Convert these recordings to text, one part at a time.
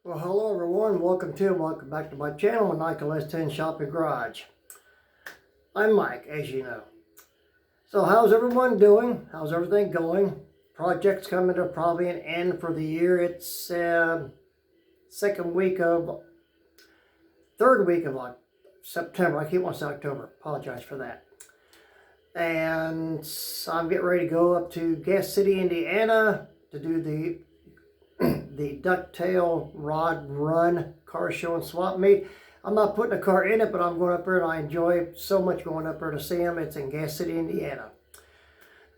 Well, hello everyone, welcome back to my channel, Michael S10 Shopping Garage. I'm Mike, as you know. So how's everyone doing? How's everything going? Project's coming to probably an end for the year. It's third week of September. I keep wanting to say October. Apologize for that. And I'm getting ready to go up to Gas City, Indiana to do the ducktail rod run car show and swap meet. I'm not putting a car in it, but I'm going up there and I enjoy so much going up there to see them. It's in Gas City, Indiana.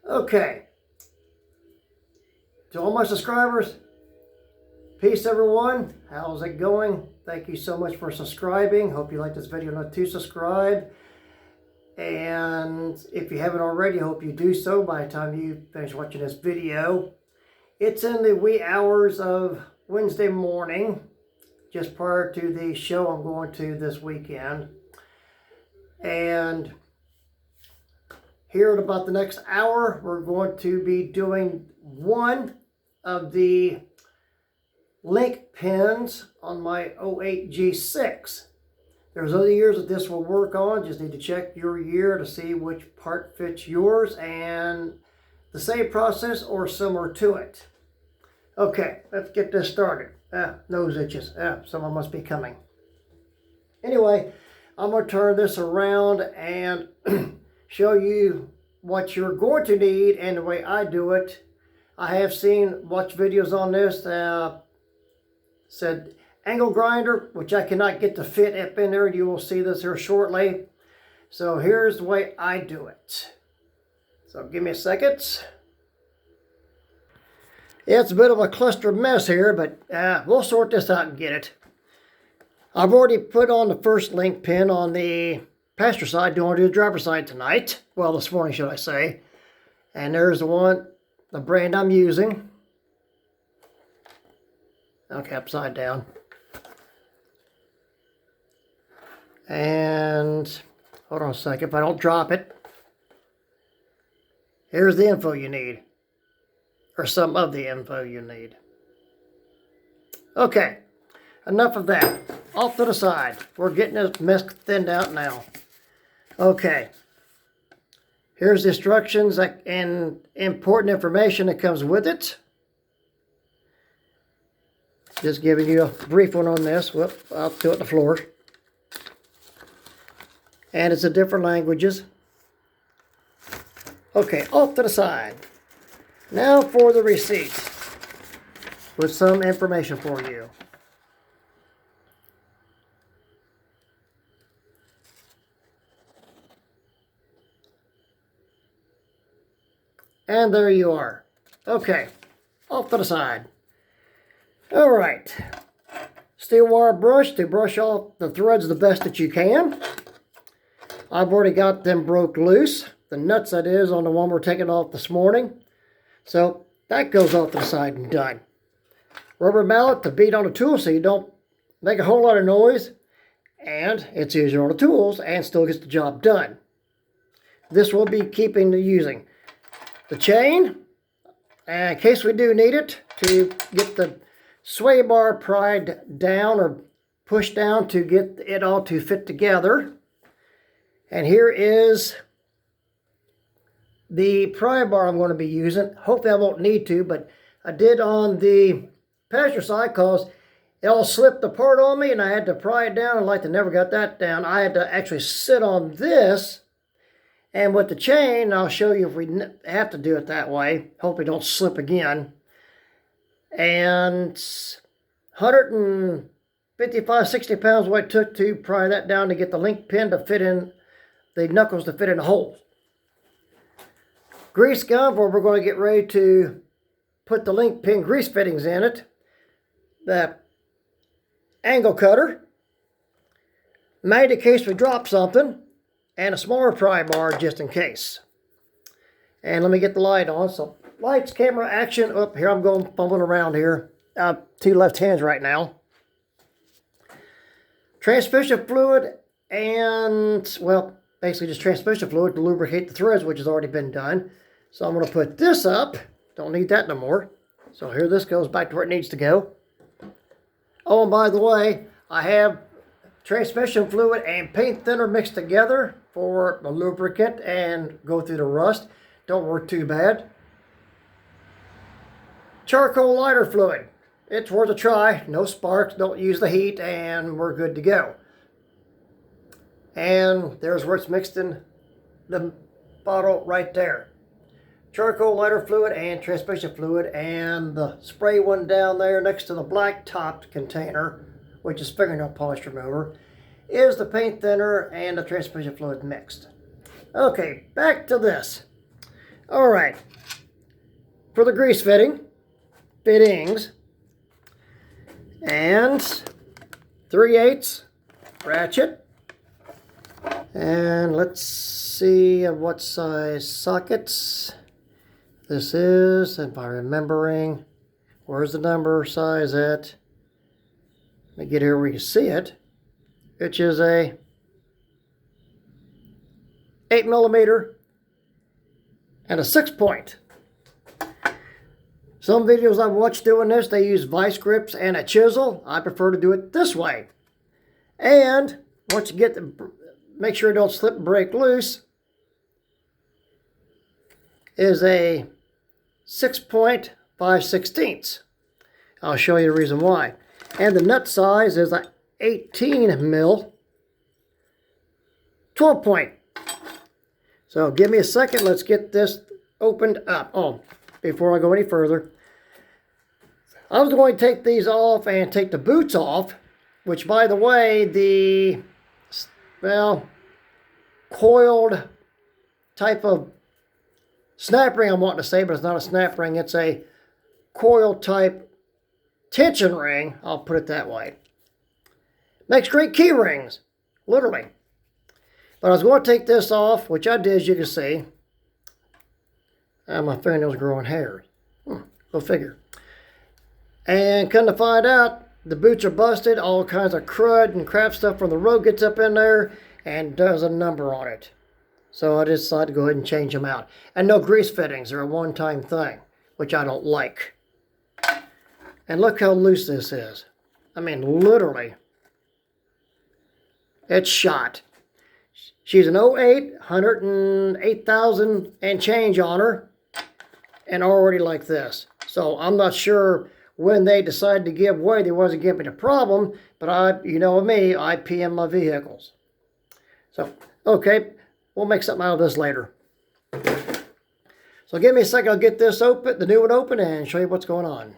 Okay. To all my subscribers, peace everyone. How's it going? Thank you so much for subscribing. Hope you like this video enough to subscribe. And if you haven't already, I hope you do so by the time you finish watching this video. It's in the wee hours of Wednesday morning, just prior to the show I'm going to this weekend. And here in about the next hour, we're going to be doing one of the link pins on my 08 G6. There's other years that this will work on. Just need to check your year to see which part fits yours, and the same process or similar to it. Okay, let's get this started. Nose itches. Someone must be coming. Anyway, I'm going to turn this around and show you what you're going to need and the way I do it. I have watched videos on this. Said angle grinder, which I cannot get to fit up in there. You will see this here shortly. So here's the way I do it. So give me a second. Yeah, it's a bit of a cluster mess here, but we'll sort this out and get it. I've already put on the first link pin on the passenger side. Don't want to do the driver's side tonight. Well, this morning, should I say. And there's the brand I'm using. Okay, upside down. And hold on a second, if I don't drop it. Here's the info you need. Or some of the info you need. Okay, enough of that. Off to the side. We're getting this mess thinned out now. Okay, here's the instructions and important information that comes with it. Just giving you a brief one on this. Whoop, I'll do it on the floor. And it's in different languages. Okay, off to the side. Now for the receipt with some information for you. And there you are. Okay, off to the side. All right, steel wire brush to brush off the threads the best that you can. I've already got them broke loose. The nuts, that is, on the one we're taking off this morning. So that goes off to the side and done. Rubber mallet to beat on the tool so you don't make a whole lot of noise. And it's easier on the tools and still gets the job done. This will be using the chain, in case we do need it, to get the sway bar pried down or pushed down to get it all to fit together. And here is the pry bar I'm going to be using. Hopefully I won't need to, but I did on the passenger side because it all slipped apart on me and I had to pry it down. I'd like to never got that down. I had to actually sit on this, and with the chain, I'll show you if we have to do it that way. Hope it don't slip again. And 155, 60 pounds what it took to pry that down to get the link pin to fit in, the knuckles to fit in the holes. Grease gun, where we're going to get ready to put the link pin grease fittings in it. The angle cutter, magnet in case we drop something, and a smaller pry bar just in case. And let me get the light on. So lights, camera, action. Oh, here I'm going fumbling around here. Two left hands right now. Transmission fluid and, well, basically just transmission fluid to lubricate the threads, which has already been done. So I'm going to put this up. Don't need that no more. So here this goes back to where it needs to go. Oh, and by the way, I have transmission fluid and paint thinner mixed together for a lubricant and go through the rust. Don't work too bad. Charcoal lighter fluid. It's worth a try. No sparks, don't use the heat, and we're good to go. And there's where it's mixed in the bottle right there. Charcoal lighter fluid and transmission fluid, and the spray one down there next to the black topped container, which is fingernail polish remover, is the paint thinner and the transmission fluid mixed. Okay, back to this. All right, for the grease fittings, and 3/8 ratchet, and let's see what size sockets this is, if I'm remembering. Where's the number size at? Let me get here where you can see it, which is a 8mm and a 6-point. Some videos I've watched doing this, they use vice grips and a chisel. I prefer to do it this way. And once you get make sure it don't slip and break loose, is a 6-point 5/16. I'll show you the reason why. And the nut size is a 18mm 12-point. So give me a second, let's get this opened up. Oh, before I go any further, I was going to take these off and take the boots off, which, by the way, the, well, coiled type of snap ring I'm wanting to say, but it's not a snap ring, it's a coil type tension ring, I'll put it that way. Makes great key rings, literally. But I was going to take this off, which I did, as you can see. And my fingernails growing hairs. Go figure. And come to find out, the boots are busted. All kinds of crud and crap stuff from the road gets up in there and does a number on it. So I decided to go ahead and change them out. And no grease fittings. They're a one-time thing, which I don't like. And look how loose this is. I mean, literally. It's shot. She's an 08, 108,000 and change on her, and already like this. So I'm not sure when they decided to give way, they wasn't giving me the problem, but you know me, I PM my vehicles. So, okay, we'll make something out of this later. So give me a second, I'll get this open, the new one open, and show you what's going on.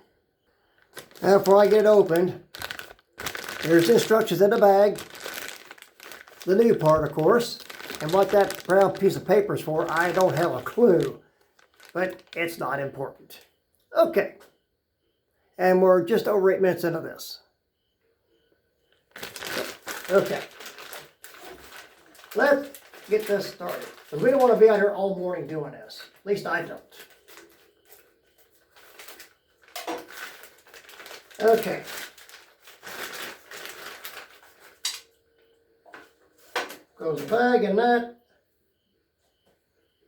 Now before I get it opened, there's instructions in the bag. The new part, of course, and what that brown piece of paper is for, I don't have a clue, but it's not important. Okay, and we're just over 8 minutes into this. Okay, let's get this started. Because we don't want to be out here all morning doing this. At least I don't. Okay. Goes the bag and that.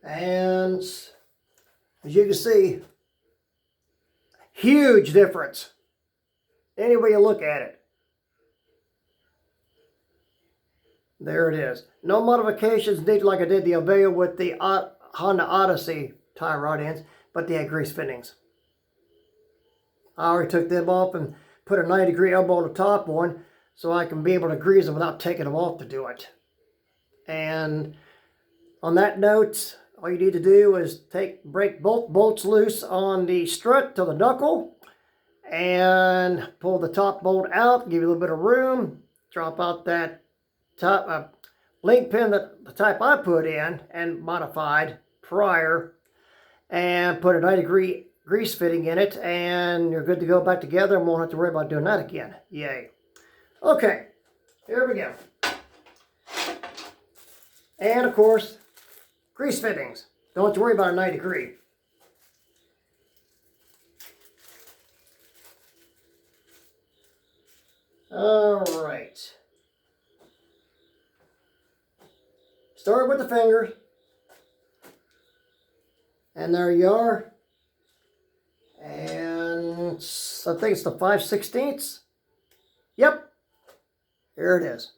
And as you can see, huge difference. Any way you look at it. There it is. No modifications needed like I did the Aveo with the Honda Odyssey tie rod ends, but they had grease fittings. I already took them off and put a 90-degree elbow on the top one so I can be able to grease them without taking them off to do it. And on that note, all you need to do is break both bolts loose on the strut to the knuckle and pull the top bolt out, give you a little bit of room, drop out that top link pin, that the type I put in and modified prior, and put a 90-degree grease fitting in it, and you're good to go back together and won't have to worry about doing that again. Yay. Okay, here we go. And of course, grease fittings. Don't have to worry about a 90-degree. All right. Start with the fingers. And there you are. And I think it's the 5/16. Here it is.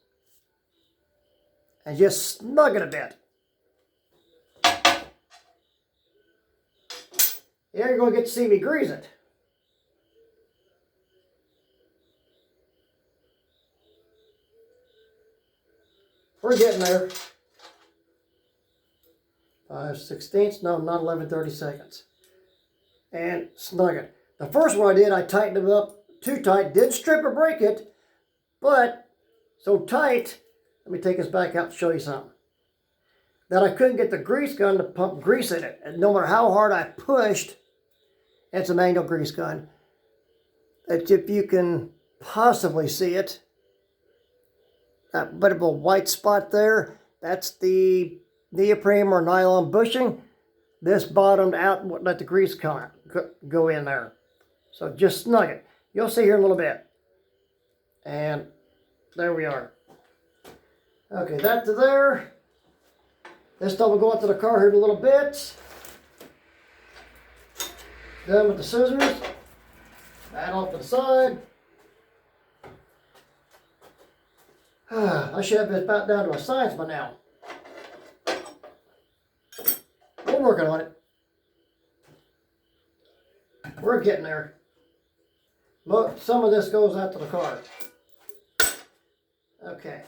And just snug it a bit. Yeah, you're going to get to see me grease it. We're getting there. 5/16, no, not 11/32. And snug it. The first one I did, I tightened it up too tight. Didn't strip or break it, but so tight. Let me take this back out to show you something. That I couldn't get the grease gun to pump grease in it. And no matter how hard I pushed, it's a manual grease gun. It's, if you can possibly see it, that bit of a white spot there, that's the neoprene or nylon bushing. This bottomed out and wouldn't let the grease go in there. So just snug it. You'll see here in a little bit. And there we are. Okay, that to there. This stuff will go into the car here in a little bit. Done with the scissors. That off to the side. I should have this about down to a science by now. We're working on it. We're getting there. Some of this goes out to the car. Okay.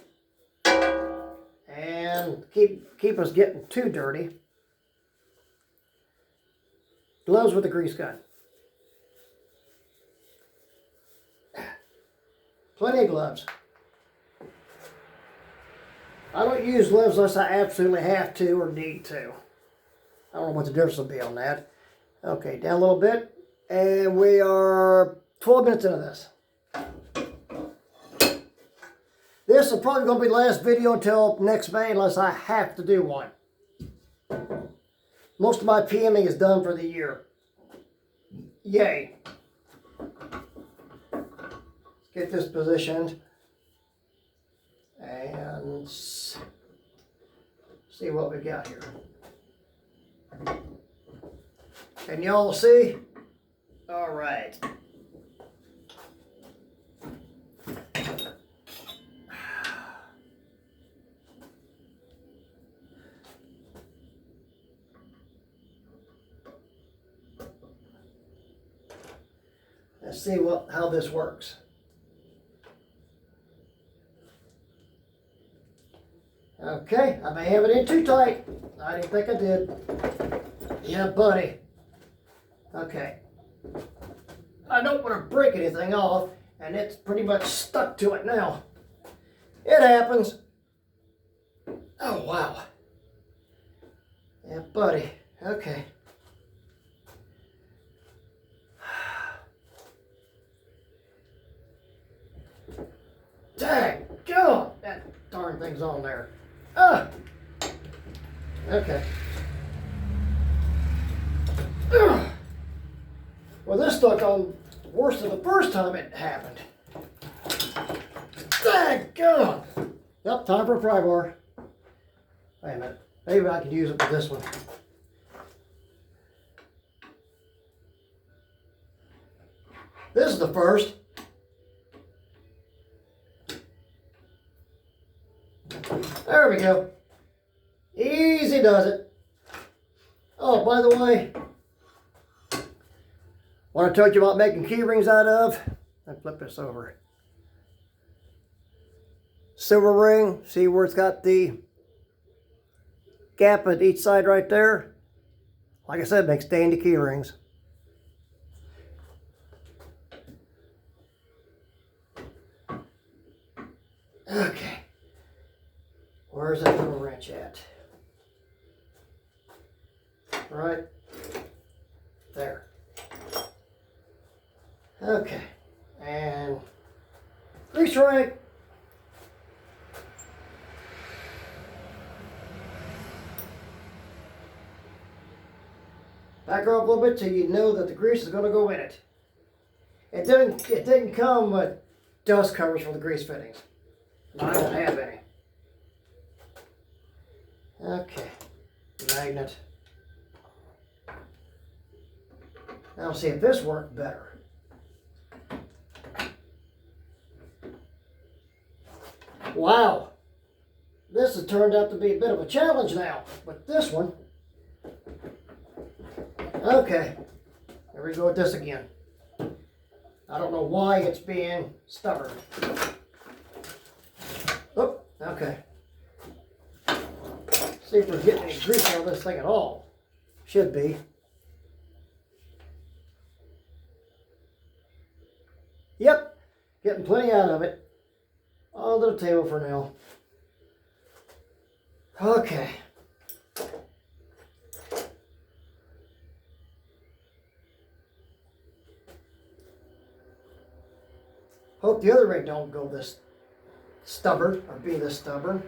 And keep us getting too dirty. Gloves with the grease gun. Plenty of gloves. I don't use gloves unless I absolutely have to or need to. I don't know what the difference will be on that. Okay, down a little bit. And we are 12 minutes into this. This is probably going to be the last video until next May unless I have to do one. Most of my PMing is done for the year. Yay. Let's get this positioned. And see what we got here. Can y'all see? All right. Let's see how this works. Okay, I may have it in too tight. I didn't think I did. Yeah, buddy. Okay. I don't want to break anything off, and it's pretty much stuck to it now. It happens. Oh, wow. Yeah, buddy. Okay. Dang, God, that darn thing's on there. Okay. Well, this stuck on worse than the first time it happened. Dang, God. Yep, time for a pry bar. Wait a minute. Maybe I could use it for this one. This is the first. There we go. Easy does it. Oh, by the way, what I told you about making key rings out of, I'll flip this over. Silver ring, see where it's got the gap at each side right there? Like I said, makes dandy key rings. Okay. Where's that little wrench at? Right there. Okay. And grease rag. Back her up a little bit till you know that the grease is going to go in it. It didn't come with dust covers for the grease fittings. I don't have any. Okay, magnet. Now let's see if this worked better. Wow. This has turned out to be a bit of a challenge now. But this one. Okay. Here we go with this again. I don't know why it's being stubborn. Oh, okay. See if we're getting any grease on this thing at all. Should be. Yep, getting plenty out of it. Onto the table for now. Okay. Hope the other ring don't go this stubborn or be this stubborn.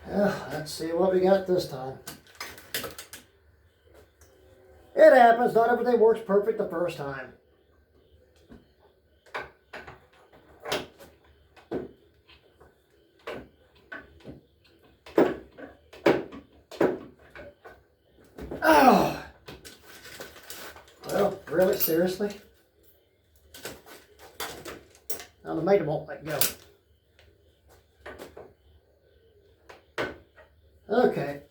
Let's see what we got this time. It happens. Not everything works perfect the first time. Oh! Well, really? Seriously? Now the mater won't let go. Okay.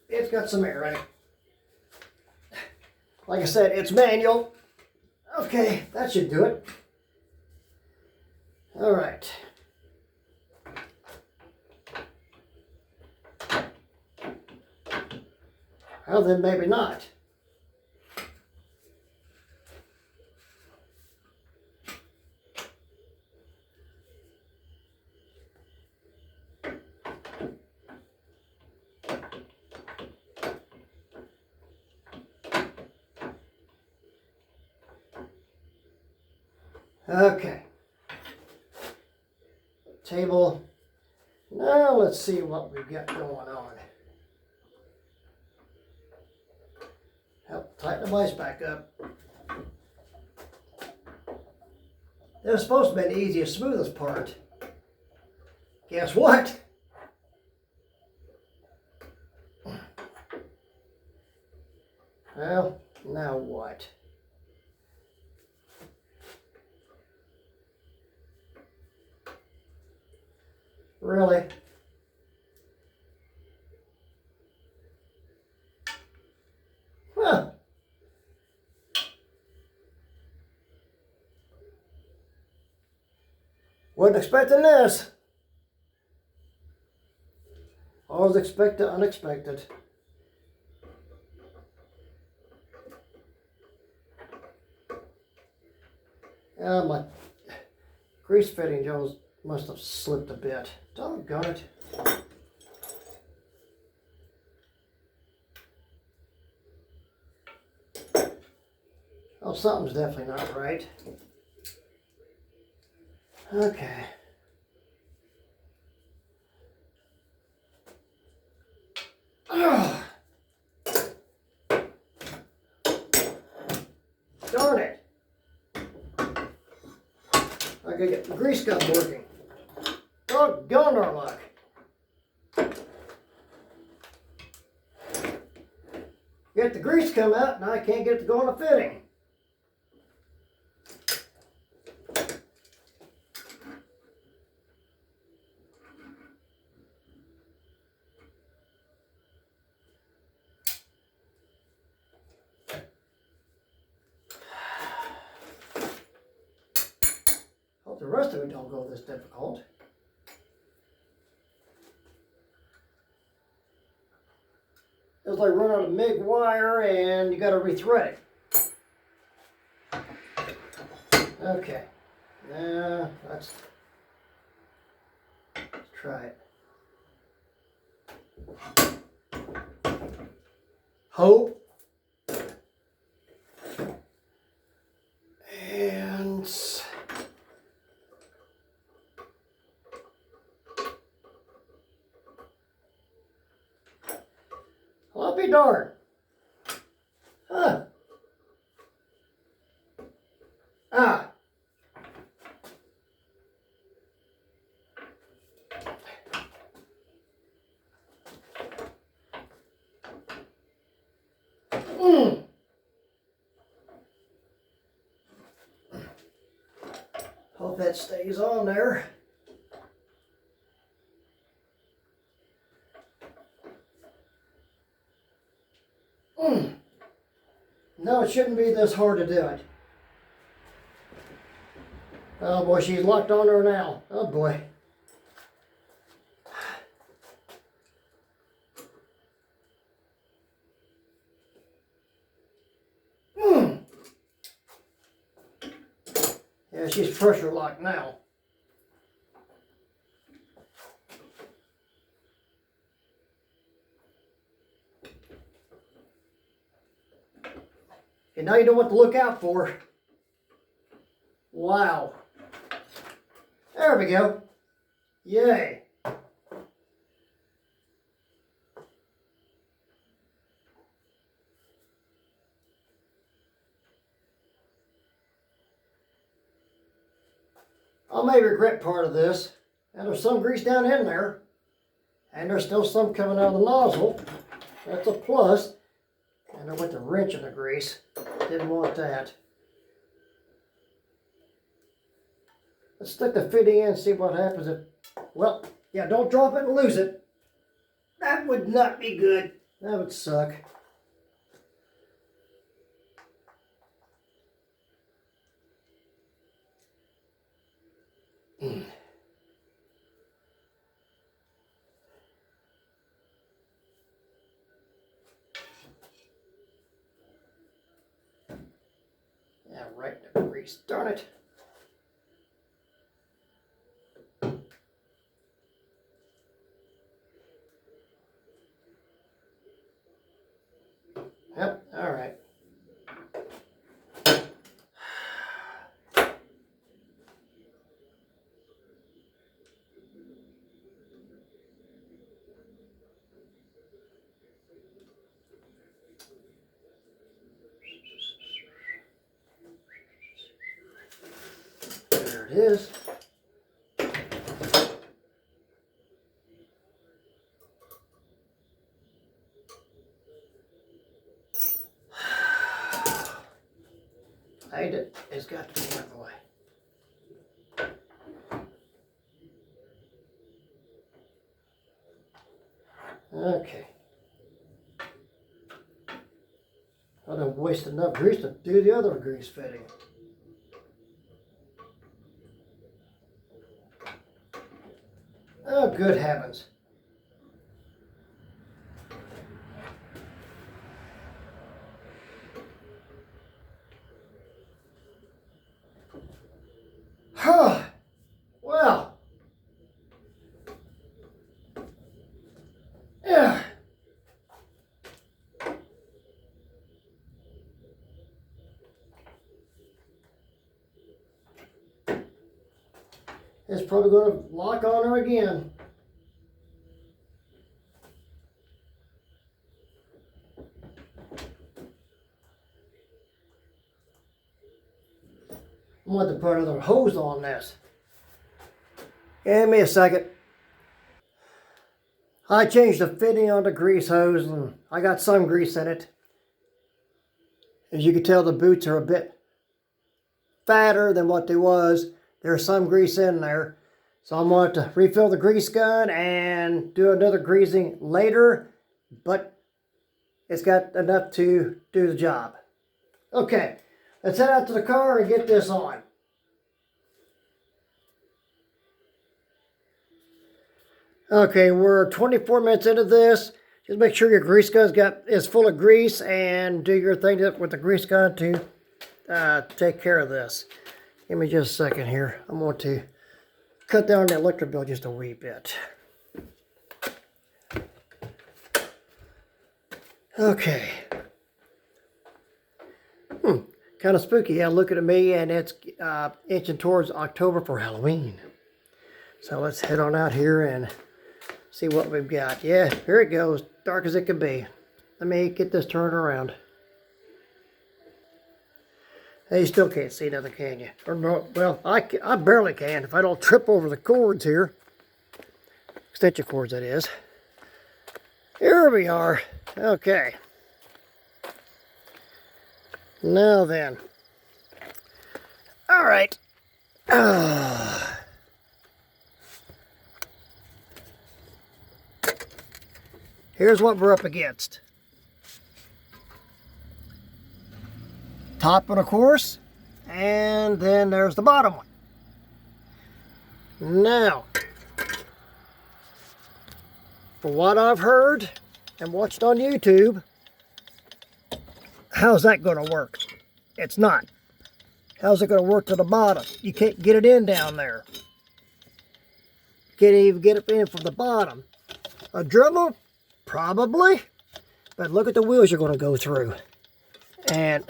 It's got some air in it. Like I said, it's manual. Okay, that should do it. All right. Well, then maybe not. Okay. Table. Now let's see what we've got going on. Help tighten the vise back up. It was supposed to be the easiest, smoothest part. Guess what? Well, now what? Really? Huh. Wasn't expecting this. Always expect the unexpected. My grease fitting Jones must have slipped a bit. Doggone it. Oh, something's definitely not right. Okay. Oh. Darn it. I gotta get the grease gun working. Doggone our luck. Get the grease come out, and I can't get it to go on the fitting. Hope the rest of it don't go this difficult. It's like running out of MIG wire and you got to rethread it. Okay, now let's try it. Hope. And I'll be darned. Huh. Ah. that stays on there. No, it shouldn't be this hard to do it. Oh boy, she's locked on her now. Oh boy. Yeah, she's pressure locked now. And now you know what to look out for. Wow. There we go. Yay. I may regret part of this. And there's some grease down in there. And there's still some coming out of the nozzle. That's a plus. And I went to wrench in the grease. Didn't want that. Let's stick the fitting in and see what happens if... Well, yeah, don't drop it and lose it. That would not be good. That would suck. Yeah, right in the grease. Darn it. Yep, all right. There it is. It's got to be out of the way. Okay. I don't waste enough grease to do the other grease fitting. Oh, good heavens. Huh. Well. Yeah. It's probably going to lock on her again. I want to put another hose on this. Give me a second. I changed the fitting on the grease hose and I got some grease in it. As you can tell, the boots are a bit fatter than what they was. There's some grease in there. So I'm going to refill the grease gun and do another greasing later. But it's got enough to do the job. Okay, let's head out to the car and get this on. Okay, we're 24 minutes into this. Just make sure your grease gun is full of grease and do your thing with the grease gun to take care of this. Give me just a second here. I'm going to cut down the electric bill just a wee bit. Okay. Kind of spooky. Yeah, looking at me, and it's inching towards October for Halloween. So let's head on out here and see what we've got. Yeah, here it goes. Dark as it can be. Let me get this turned around. Hey, you still can't see nothing, can you? Or no, well, I barely can if I don't trip over the cords here. Extension cords, that is. Here we are. Okay. Now then. All right. Here's what we're up against. Top one, of course, and then there's the bottom one. Now, for what I've heard and watched on YouTube, how's that going to work? It's not. How's it going to work to the bottom? You can't get it in down there. Can't even get it in from the bottom. A Dremel? Probably. But look at the wheels you're going to go through. And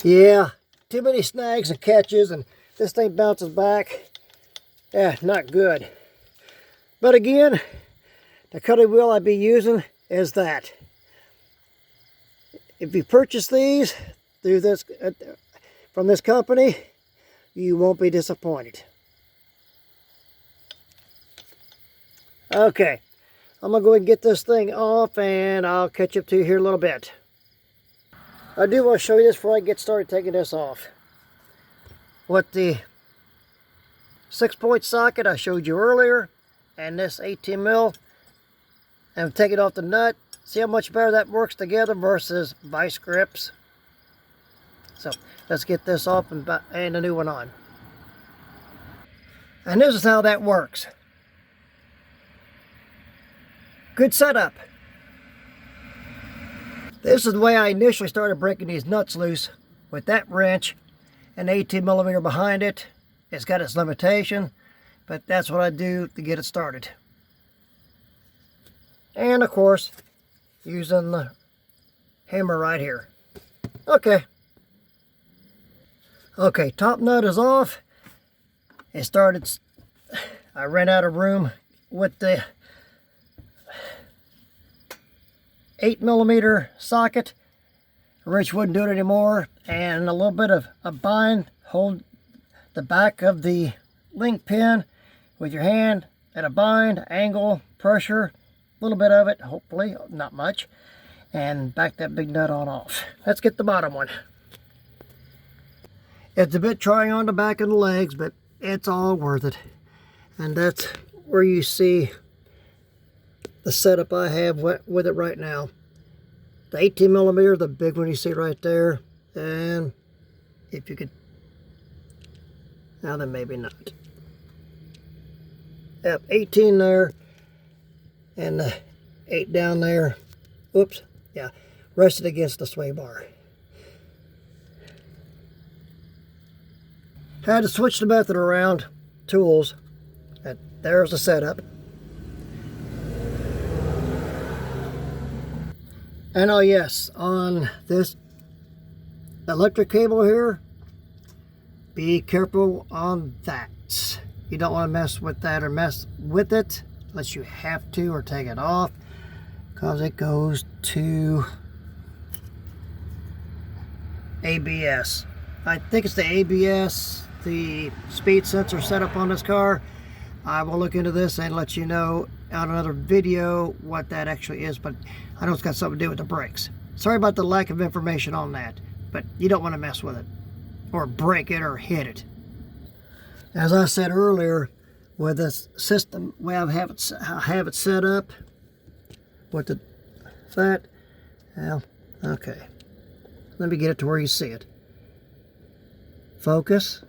yeah, too many snags and catches, and this thing bounces back. Yeah, not good. But again, the cutting wheel I'd be using is that. If you purchase these through this from this company, you won't be disappointed. Okay, I'm gonna go ahead and get this thing off, and I'll catch up to you here in a little bit. I do want to show you this before I get started taking this off. What the 6-point socket I showed you earlier, and this 18 mil, and take it off the nut. See how much better that works together versus vice grips. So let's get this off and a new one on. And this is how that works. Good setup. This is the way I initially started breaking these nuts loose, with that wrench and 18 millimeter behind it. It's got its limitation, but that's what I do to get it started. And of course, using the hammer right here. Okay, top nut is off. It started, I ran out of room with the 8 millimeter socket. The wrench wouldn't do it anymore, and a little bit of a bind. Hold the back of the link pin with your hand at a bind, angle, pressure, a little bit of it, hopefully, not much, and back that big nut on off. Let's get the bottom one. It's a bit trying on the back of the legs, but it's all worth it. And that's where you see the setup I have with it right now. The 18 millimeter, the big one you see right there, and if you could, now then maybe not. Yep, 18 there, and the 8 down there. Oops, yeah, rested against the sway bar. Had to switch the method around, tools, and there's the setup. And oh yes, on this electric cable here, be careful on that. You don't want to mess with that or mess with it unless you have to, or take it off, because it goes to ABS. I think it's the ABS, the speed sensor setup on this car. I will look into this and let you know on another video what that actually is, but I know it's got something to do with the brakes. Sorry about the lack of information on that, but you don't want to mess with it or break it or hit it. As I said earlier, with this system, way I have it set up with the that, well, okay. Let me get it to where you see it. Focus.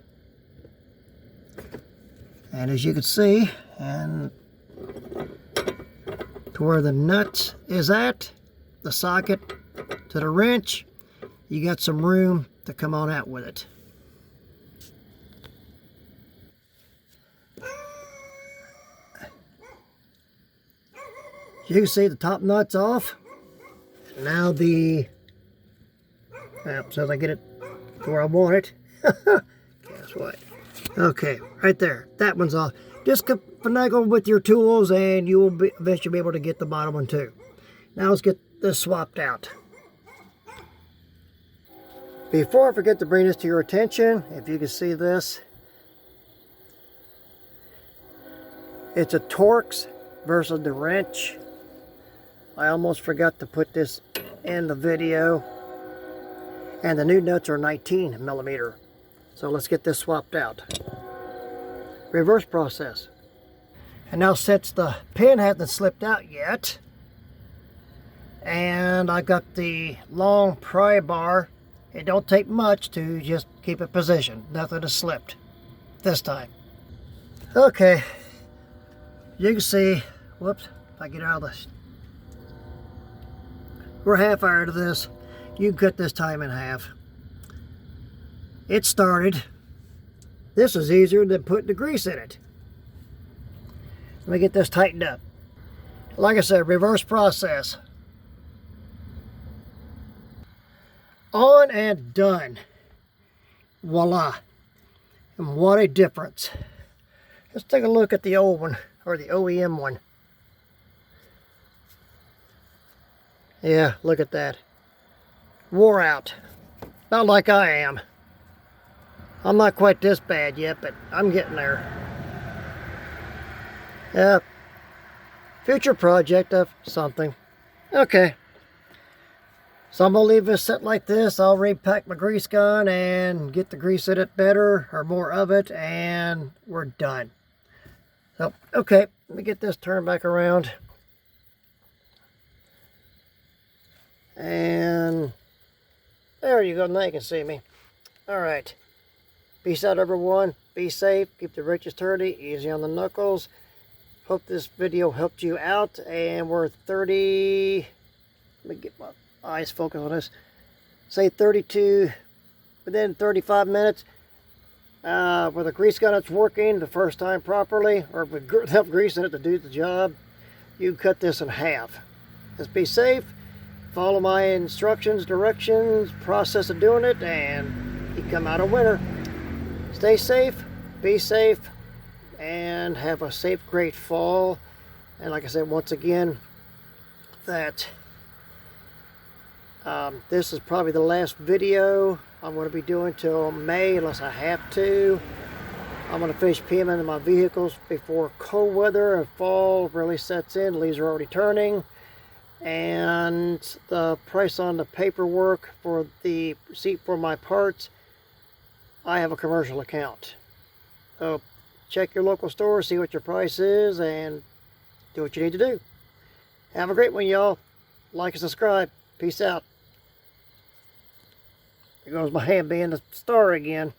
And as you can see, and to where the nut is at, the socket to the wrench, you got some room to come on out with it. You can see the top nut's off. Now the, so I get it to where I want it. Guess what? Okay, right there. That one's off. Just finagle with your tools and you will eventually be able to get the bottom one too. Now let's get this swapped out. Before I forget to bring this to your attention, if you can see this, it's a Torx versus the wrench. I almost forgot to put this in the video. And the new nuts are 19 millimeter. So let's get this swapped out. Reverse process. And now since the pin hasn't slipped out yet, and I got the long pry bar, it don't take much to just keep it positioned. Nothing has slipped this time. Okay, you can see, whoops, if I get out of this. We're half hour to this. You can cut this time in half. It started. This is easier than putting the grease in it. Let me get this tightened up. Like I said, reverse process. On and done. Voila. And what a difference. Let's take a look at the old one, or the OEM one. Yeah, look at that. Wore out. Not like I am. I'm not quite this bad yet, but I'm getting there. Yeah. Future project of something. Okay. So I'm going to leave this set like this. I'll repack my grease gun and get the grease in it better, or more of it, and we're done. So, okay, let me get this turned back around. And there you go, now you can see me. Alright, peace out everyone, be safe, keep the wrenches sturdy, easy on the knuckles. Hope this video helped you out, and we're 30, let me get my eyes focused on this, say 32, within 35 minutes, with a grease gun that's working the first time properly, or with enough grease in it to do the job, you cut this in half. Just be safe. Follow my instructions, directions, process of doing it, and you come out a winner. Stay safe, be safe, and have a safe, great fall. And like I said, once again, that this is probably the last video I'm going to be doing till May, unless I have to. I'm going to finish PMing my vehicles before cold weather and fall really sets in. Leaves are already turning. And the price on the paperwork for the receipt for my parts, I have a commercial account. So check your local store, see what your price is, and do what you need to do. Have a great one, y'all. Like and subscribe. Peace out. There goes my hand being the star again.